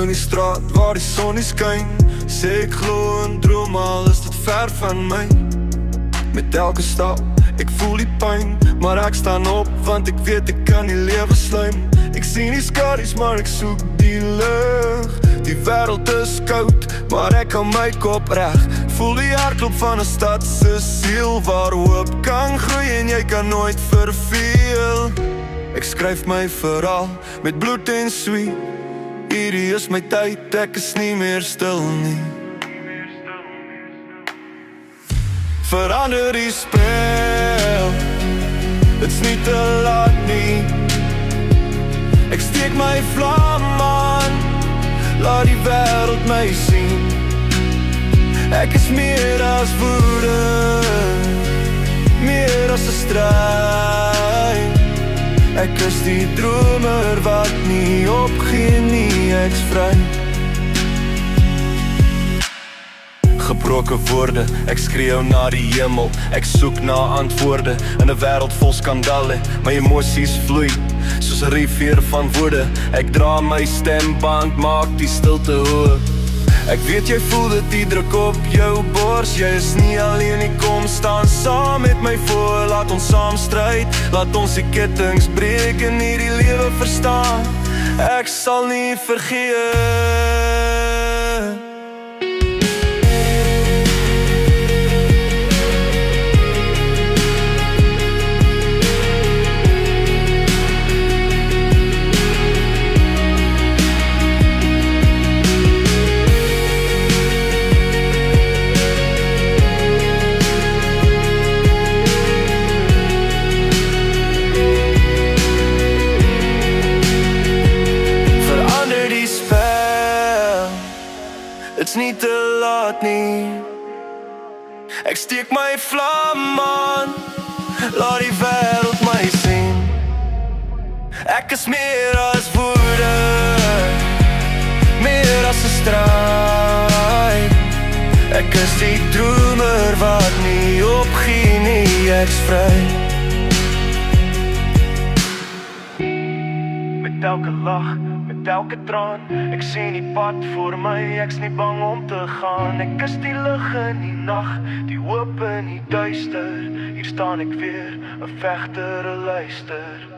in die straat waar die son nie skyn. Sê ek glo en droom, al is dit ver van my. Met elke stap, ek voel die pyn, maar ek staan op, want ek weet ek kan die lewe sluim. Ek sien die skadu's, maar ek soek die lig. Die wêreld is koud, maar ek hou my kop reg. Voel die hartklop van 'n stad se siel, waar hoop kan groei en jy kan nooit verveel. Ek skryf my verhaal met bloed en sweet. Hierdie is my tyd, ek is nie meer stil nie. Verander die spel, dit's nie te laat nie. Ek steek my vlam aan, laat die wêreld my sien. Ek is meer as woede, meer as 'n stryd. Ek is die dromer wat nie opgee nie, ek's vry. Gebroke woorde, ek skreeu na die hemel. Ek soek na antwoorde in 'n wêreld vol skandale. My emosies vloei soos 'n rivier van woede. Ek dra my stemband, maak die stilte hoog. Ek weet jy voel dit, die druk op jou bors. Jy is nie alleen nie, kom staan saam met my voor. Laat ons saam stryd, laat ons die kettings breek en hierdie lewe verstaan. Ek sal nie vergeet. Dit's nie te laat nie. Ek steek my vlam aan, laat die wêreld my sien. Ek is meer as woede, meer as 'n stryd. Ek is die dromer wat nie opgee nie, ek's vry. Met elke lach, met elke traan, ek sien die pad voor my, ek's nie bang om te gaan. Ek is die lig in die nag, die hoop in die duister. Hier staan ek weer, 'n vegter, 'n luister.